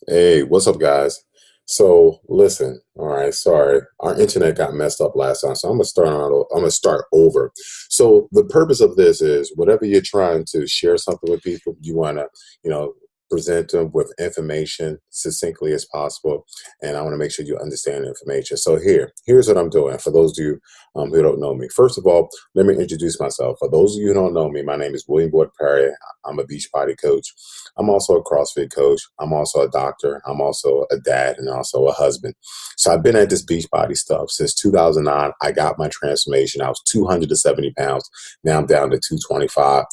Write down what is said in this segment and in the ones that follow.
Hey, what's up, guys? So listen, all right, sorry, our internet got messed up last time, so I'm gonna start over. So the purpose of this is whatever you're trying to share something with people, you wanna, you know, present them with information succinctly as possible, and I want to make sure you understand the information. So here's what I'm doing for those of you who don't know me. First of all, let me introduce myself. For those of you who don't know me, my name is William Boyd Perry. I'm a Beachbody coach. I'm also a CrossFit coach. I'm also a doctor. I'm also a dad and also a husband. So I've been at this Beachbody stuff since 2009. I got my transformation. I was 270 pounds. Now I'm down to 225.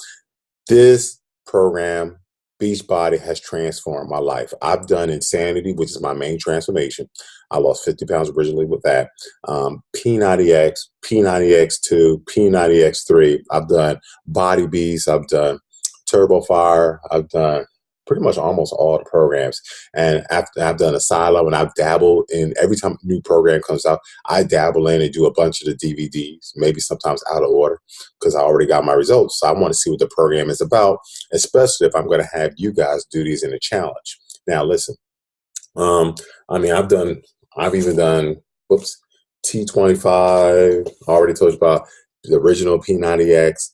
This program, Beachbody, has transformed my life. I've done Insanity, which is my main transformation. I lost 50 pounds originally with that. P90X, P90X2, P90X3. I've done Body Beast. I've done Turbo Fire. I've done pretty much almost all the programs. And after I've done a silo and I've dabbled in every time a new program comes out, I dabble in and do a bunch of the DVDs, maybe sometimes out of order because I already got my results. So I want to see what the program is about, especially if I'm going to have you guys do these in a challenge. Now, listen, um, I mean, I've even done, whoops, T25, I already told you about the original P90X.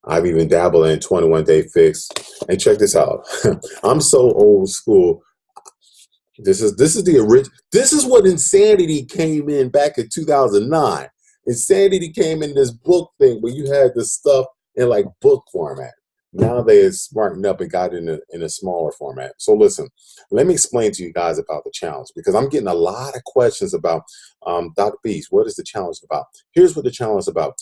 I've even dabbled in 21 Day Fix. And check this out. I'm so old school. This is what Insanity came in back in 2009. Insanity came in this book thing where you had this stuff in like book format. Now they smartened up and got in a smaller format. So listen, let me explain to you guys about the challenge because I'm getting a lot of questions about Dr. Beast. What is the challenge about? Here's what the challenge is about.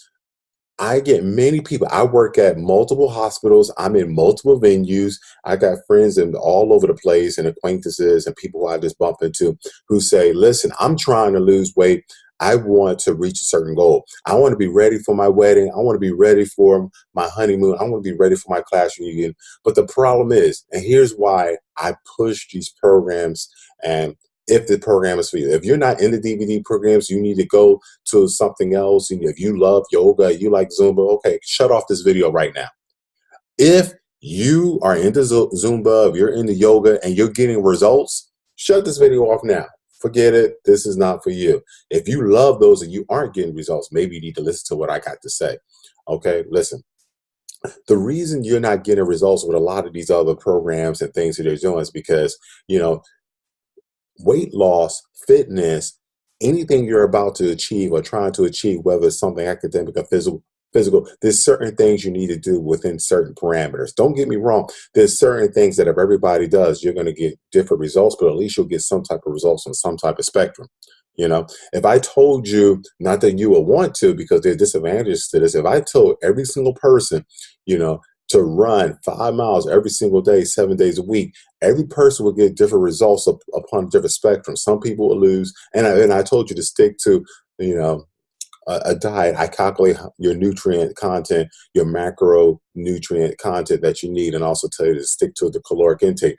I get many people. I work at multiple hospitals. I'm in multiple venues. I got friends in all over the place and acquaintances and people who I just bump into who say, listen, I'm trying to lose weight. I want to reach a certain goal. I want to be ready for my wedding. I want to be ready for my honeymoon. I want to be ready for my class reunion. But the problem is, and here's why I push these programs and if the program is for you. If you're not in the DVD programs, you need to go to something else. And if you love yoga, you like Zumba, okay, shut off this video right now. If you are into Zumba, if you're into yoga and you're getting results, shut this video off now. Forget it. This is not for you. If you love those and you aren't getting results, maybe you need to listen to what I got to say. Okay, listen. The reason you're not getting results with a lot of these other programs and things that they're doing is because, you know, weight loss, fitness, anything you're about to achieve or trying to achieve, whether it's something academic or physical, there's certain things you need to do within certain parameters. Don't get me wrong. There's certain things that if everybody does, you're going to get different results, but at least you'll get some type of results on some type of spectrum. You know, if I told you, not that you would want to, because there are disadvantages to this, if I told every single person, you know, to run 5 miles every single day, 7 days a week, every person will get different results upon different spectrums. Some people will lose, and I told you to stick to, you know, a diet. I calculate your nutrient content, your macronutrient content that you need, and also tell you to stick to the caloric intake.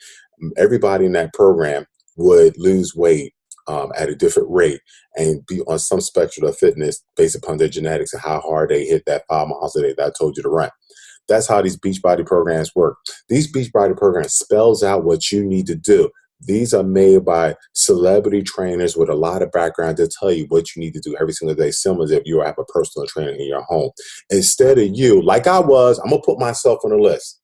Everybody in that program would lose weight at a different rate and be on some spectrum of fitness based upon their genetics and how hard they hit that 5 miles a day that I told you to run. That's how these Beachbody programs work. These Beachbody programs spells out what you need to do. These are made by celebrity trainers with a lot of background to tell you what you need to do every single day, similar to if you have a personal trainer in your home. Instead of you, like I was, I'm going to put myself on the list.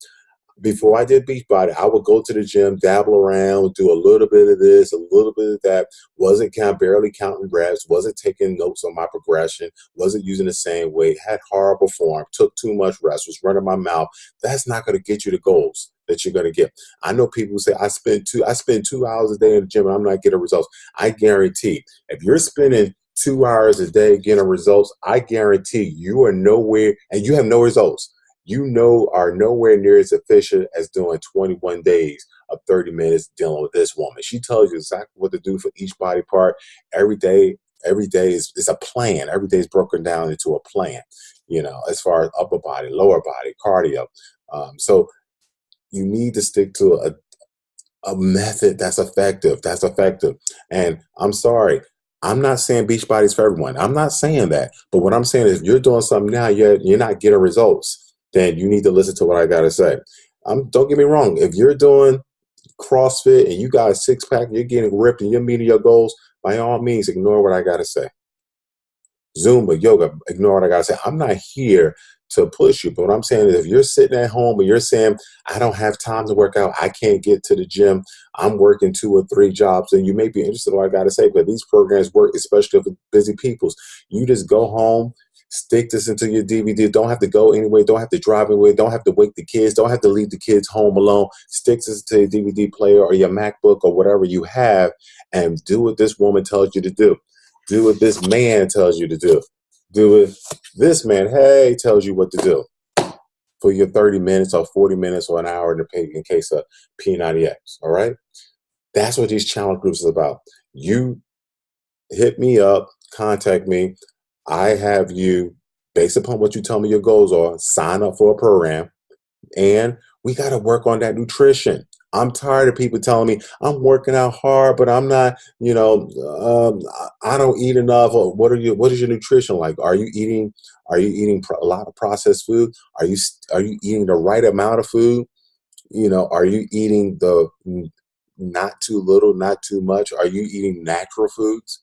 Before I did Beachbody, I would go to the gym, dabble around, do a little bit of this, a little bit of that. Barely counting reps, wasn't taking notes on my progression, wasn't using the same weight, had horrible form, took too much rest, was running my mouth. That's not going to get you the goals that you're going to get. I know people who say, I spend 2 hours a day in the gym and I'm not getting results. I guarantee if you're spending 2 hours a day getting results, I guarantee you are nowhere and you have no results. Are nowhere near as efficient as doing 21 days of 30 minutes dealing with this woman. She tells you exactly what to do for each body part every day. Every day is a plan. Every day is broken down into a plan, you know, as far as upper body, lower body, cardio. So you need to stick to a method that's effective. That's effective. And I'm sorry, I'm not saying Beachbody is for everyone. I'm not saying that. But what I'm saying is if you're doing something now, you're not getting results, then you need to listen to what I got to say. Don't get me wrong. If you're doing CrossFit and you got a six pack, you're getting ripped and you're meeting your goals, by all means, ignore what I got to say. Zumba, yoga, ignore what I got to say. I'm not here to push you, but what I'm saying is if you're sitting at home and you're saying, I don't have time to work out, I can't get to the gym, I'm working 2 or 3 jobs, and you may be interested in what I got to say, but these programs work, especially for busy people. You just go home, stick this into your DVD. Don't have to go anywhere. Don't have to drive anywhere. Don't have to wake the kids. Don't have to leave the kids home alone. Stick this to your DVD player or your MacBook or whatever you have and do what this woman tells you to do. Do what this man tells you to do. Do it. This man, hey, tells you what to do for your 30 minutes or 40 minutes or an hour in case of P90X. All right. That's what these challenge groups is about. You hit me up, contact me. I have you, based upon what you tell me your goals are, sign up for a program. And we got to work on that nutrition. I'm tired of people telling me I'm working out hard, but I'm not, I don't eat enough. Or what is your nutrition like? Are you eating a lot of processed food? Are you eating the right amount of food? Are you eating the not too little, not too much? Are you eating natural foods?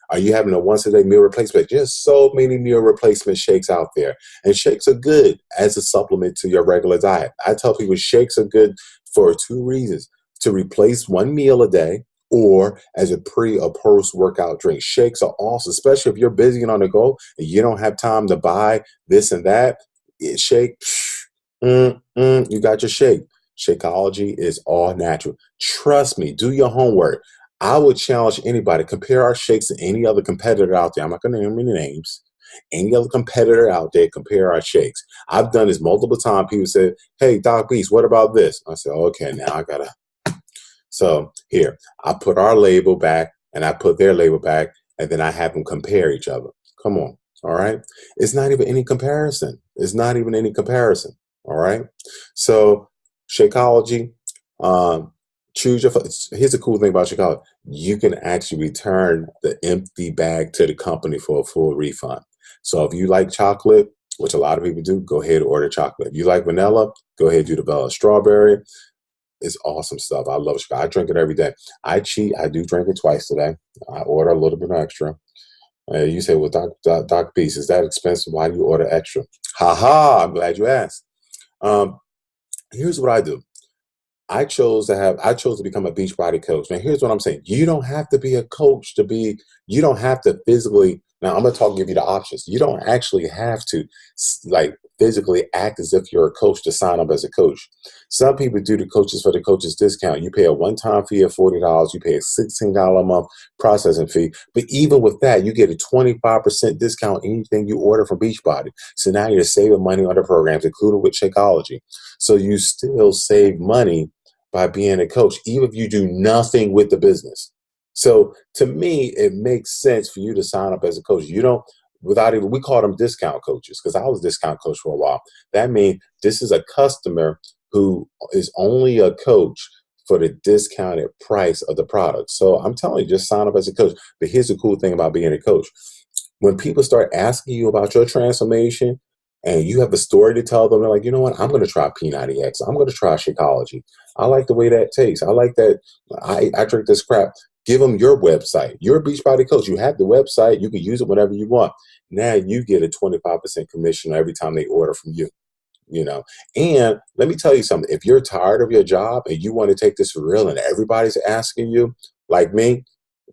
Are you having a once a day meal replacement? There's so many meal replacement shakes out there. And shakes are good as a supplement to your regular diet. I tell people shakes are good for 2 reasons: to replace 1 meal a day or as a pre or post workout drink. Shakes are awesome, especially if you're busy and on the go and you don't have time to buy this and that. Shake, you got your shake. Shakeology is all natural. Trust me, do your homework. I would challenge anybody, compare our shakes to any other competitor out there. I'm not going to name any names. Any other competitor out there, compare our shakes. I've done this multiple times. People say, hey, Doc Beast, what about this? I said, okay, now I got to. So here, I put our label back and I put their label back, and then I have them compare each other. Come on. All right. It's not even any comparison. It's not even any comparison. All right. So Shakeology, choose your. Here's the cool thing about Shakeology: you can actually return the empty bag to the company for a full refund. So if you like chocolate, which a lot of people do, go ahead and order chocolate. If you like vanilla, go ahead and do the vanilla. Strawberry, it's awesome stuff. I love Shakeology. I drink it every day. I cheat. I do drink it twice today. I order a little bit extra. You say, well, Doc Beast, is that expensive? Why do you order extra? Ha ha, I'm glad you asked. Here's what I do. I chose to become a Beachbody coach. Now, here's what I'm saying. You don't have to be a coach you don't have to physically, now I'm going to give you the options. You don't actually have to like physically act as if you're a coach to sign up as a coach. Some people do the coaches for the coaches discount. You pay a one-time fee of $40. You pay a $16 a month processing fee. But even with that, you get a 25% discount on anything you order from Beachbody. So now you're saving money on the programs, including with Shakeology. So you still save money by being a coach, even if you do nothing with the business. So to me, it makes sense for you to sign up as a coach. You don't, we call them discount coaches because I was a discount coach for a while. That means this is a customer who is only a coach for the discounted price of the product. So I'm telling you, just sign up as a coach. But here's the cool thing about being a coach. When people start asking you about your transformation, and you have a story to tell them, they're like, you know what, I'm going to try P90X. I'm going to try Shakeology. I like the way that tastes. I like that. I drink this crap. Give them your website. You're a Beachbody coach. You have the website. You can use it whenever you want. Now you get a 25% commission every time they order from you. And let me tell you something. If you're tired of your job and you want to take this for real and everybody's asking you, like me,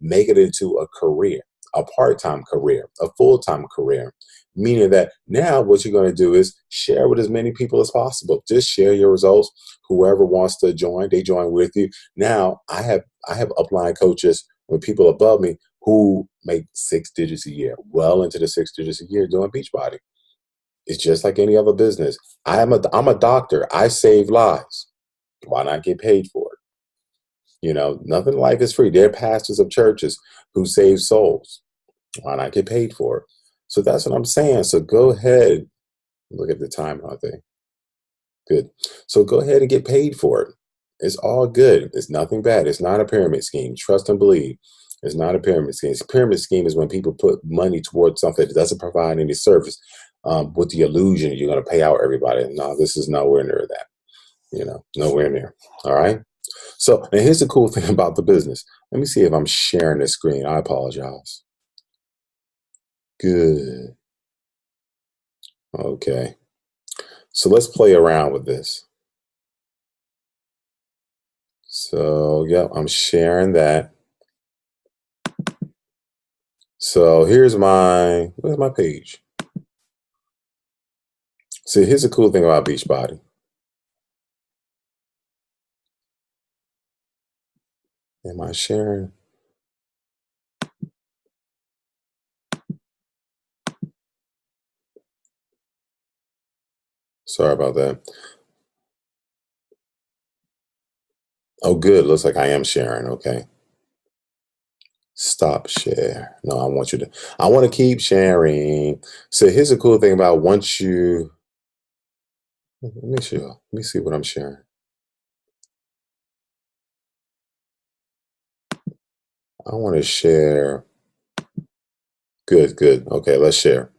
make it into a career, a part-time career, a full-time career. Meaning that now what you're going to do is share with as many people as possible. Just share your results. Whoever wants to join, they join with you. Now I have upline coaches with people above me who make 6 digits a year, well into the 6 digits a year doing Beachbody. It's just like any other business. I'm a doctor. I save lives. Why not get paid for it? Nothing in life is free. There are pastors of churches who save souls. Why not get paid for it? So that's what I'm saying. So go ahead. Look at the time out there. Good. So go ahead and get paid for it. It's all good. It's nothing bad. It's not a pyramid scheme. Trust and believe. It's not a pyramid scheme. A pyramid scheme is when people put money towards something that doesn't provide any service with the illusion you're going to pay out everybody. No, this is nowhere near that. Nowhere near. All right. So, and here's the cool thing about the business. Let me see if I'm sharing the screen. I apologize. Good. Okay. So let's play around with this. So, yep, I'm sharing that. So where's my page? So here's the cool thing about Beachbody. Am I sharing? Sorry about that. Oh, good. Looks like I am sharing. Okay. Stop share. No, I want to keep sharing. So here's the cool thing about let me see what I'm sharing. I want to share. Good, good. Okay, let's share.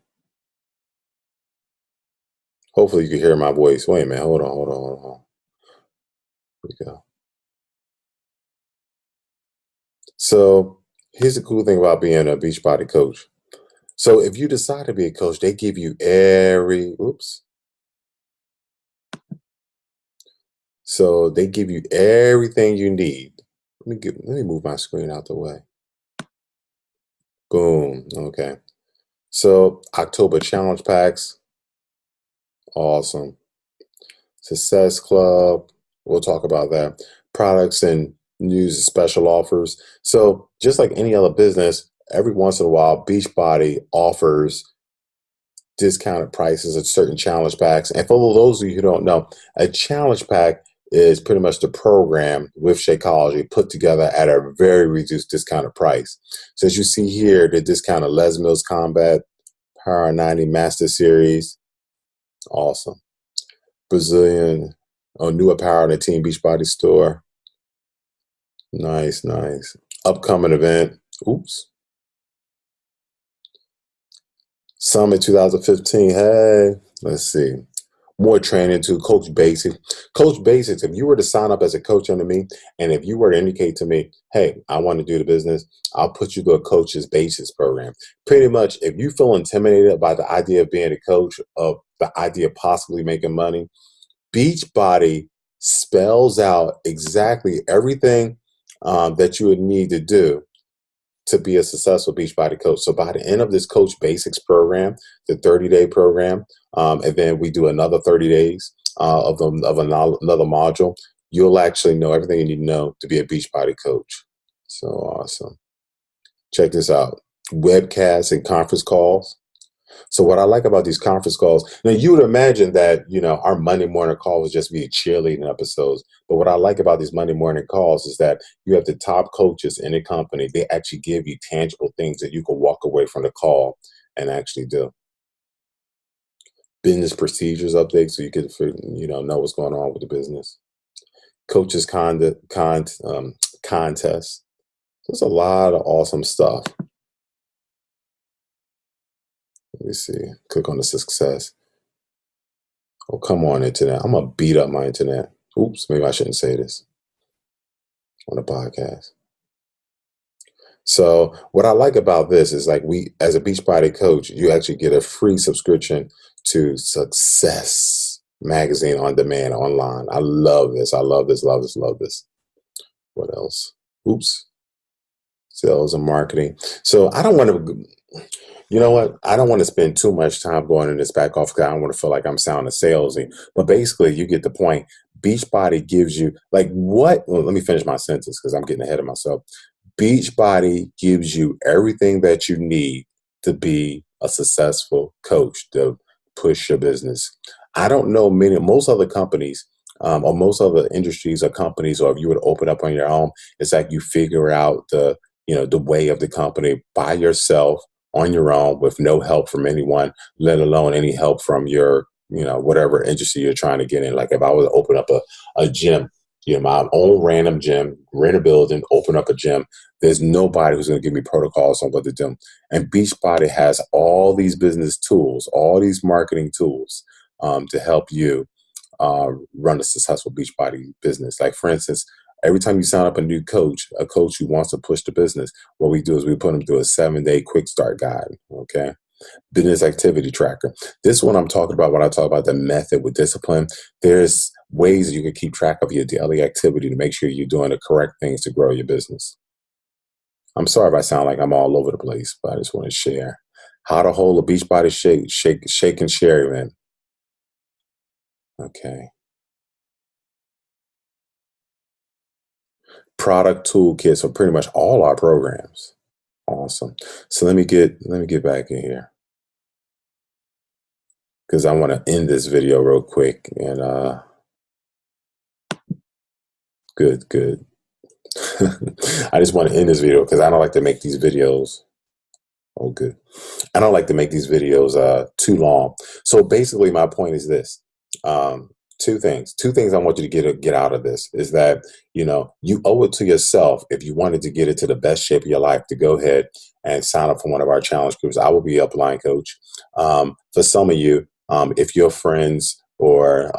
Hopefully you can hear my voice. Wait a minute. Hold on. Here we go. So here's the cool thing about being a Beachbody coach. So if you decide to be a coach, they give you so they give you everything you need. Let me move my screen out the way. Boom. Okay. So October challenge packs, awesome. Success Club, we'll talk about that. Products and news and special offers. So just like any other business, every once in a while, Beachbody offers discounted prices of certain challenge packs. And for those of you who don't know, a challenge pack is pretty much the program with Shakeology put together at a very reduced discounted price. So as you see here, the discounted Les Mills Combat Power 90 Master Series, awesome. Brazilian, new apparel in the Team Beachbody store. Nice, nice. Upcoming event. Oops. Summit 2015. Hey, let's see. More training to Coach Basics. Coach Basics, if you were to sign up as a coach under me, and if you were to indicate to me, hey, I want to do the business, I'll put you to a Coach's Basics program. Pretty much, if you feel intimidated by the idea of being a coach, of the idea of possibly making money, Beachbody spells out exactly everything that you would need to do to be a successful Beachbody coach. So by the end of this Coach Basics program, the 30-day program, and then we do another 30 days another module, you'll actually know everything you need to know to be a Beachbody coach. So awesome. Check this out. Webcasts and conference calls. So what I like about these conference calls, now you would imagine that, our Monday morning call would just be cheerleading episodes. But what I like about these Monday morning calls is that you have the top coaches in the company. They actually give you tangible things that you can walk away from the call and actually do. Business procedures updates so you can, know what's going on with the business. Coaches contest. There's a lot of awesome stuff. Let me see. Click on the success. Oh, come on, internet. I'm going to beat up my internet. Oops, maybe I shouldn't say this on a podcast. So what I like about this is like as a Beachbody coach, you actually get a free subscription to Success Magazine on demand online. I love this. I love this, love this, love this. What else? Oops. Sales and marketing. So I don't want to, you know what? I don't want to spend too much time going in this back office because I don't want to feel like I'm sounding salesy. But basically, you get the point. Beachbody gives you what? Well, let me finish my sentence because I'm getting ahead of myself. Beachbody gives you everything that you need to be a successful coach to push your business. I don't know most other companies or most other industries or companies, or if you would open up on your own, it's like you figure out the way of the company by yourself on your own with no help from anyone, let alone any help from your, whatever industry you're trying to get in. Like if I was to open up a gym, my own random gym, rent a building, open up a gym, there's nobody who's going to give me protocols on what to do. And Beachbody has all these business tools, all these marketing tools to help you run a successful Beachbody business. Like for instance, Every time you sign up a coach who wants to push the business, what we do is we put them through a 7-day quick start guide. Okay. Business activity tracker. This one I'm talking about when I talk about the method with discipline. There's ways you can keep track of your daily activity to make sure you're doing the correct things to grow your business. I'm sorry if I sound like I'm all over the place, but I just want to share how to hold a Beachbody shake and share event. Okay. Product toolkits for pretty much all our programs. Awesome. So let me get back in here because I want to end this video real quick. And good. I just want to end this video because I don't like to make these videos. Oh, good. I don't like to make these videos too long. So basically, my point is this: um, two things. Two things I want you to get out of this is that you owe it to yourself if you wanted to get into the best shape of your life to go ahead and sign up for one of our challenge groups. I will be your upline coach. For some of you, if your friends or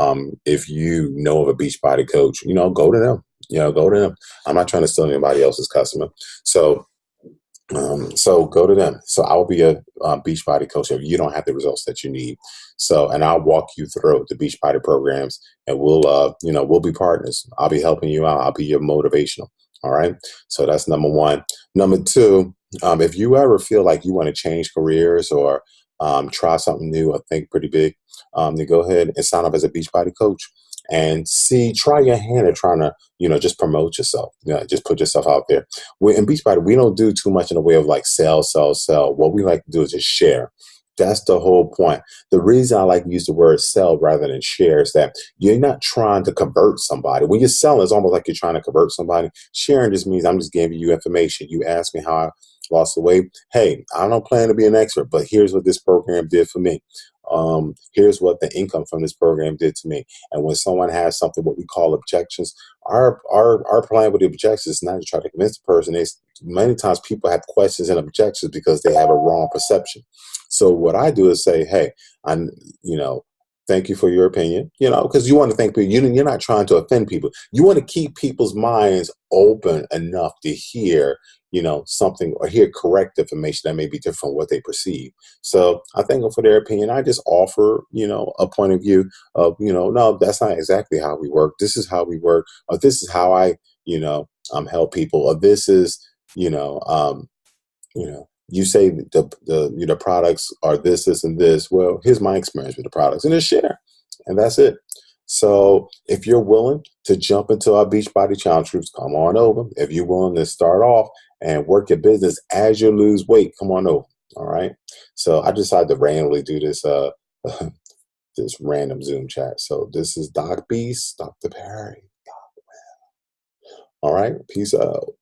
if you know of a Beachbody coach, go to them. Go to them. I'm not trying to steal anybody else's customer. So go to them. So I'll be a Beachbody coach if you don't have the results that you need. So, and I'll walk you through the Beachbody programs, and we'll be partners. I'll be helping you out. I'll be your motivational. All right. So that's number one. Number two, if you ever feel like you want to change careers or try something new or think pretty big, then go ahead and sign up as a Beachbody coach and try your hand at trying to, just promote yourself. Just put yourself out there. In Beachbody, we don't do too much in the way of like sell, sell, sell. What we like to do is just share. That's the whole point. The reason I like to use the word sell rather than share is that you're not trying to convert somebody. When you're selling, it's almost like you're trying to convert somebody. Sharing just means I'm just giving you information. You ask me how I lost the weight. Hey, I don't plan to be an expert, but here's what this program did for me. Here's what the income from this program did to me. And when someone has something, what we call objections, our plan with the objections is not to try to convince the person. It's many times people have questions and objections because they have a wrong perception. So what I do is say, hey, thank you for your opinion, because you want to thank people. You're not trying to offend people. You want to keep people's minds open enough to hear, something or hear correct information that may be different from what they perceive. So I thank them for their opinion. I just offer, a point of view of, no, that's not exactly how we work. This is how we work. Or this is how I, help people. Or this is, you say the products are this, and this. Well, here's my experience with the products, and just share, and that's it. So if you're willing to jump into our Beachbody Challenge groups, come on over. If you're willing to start off and work your business as you lose weight, come on over. All right. So I decided to randomly do this this random Zoom chat. So this is Doc Beast, Dr. Perry. All right. Peace out.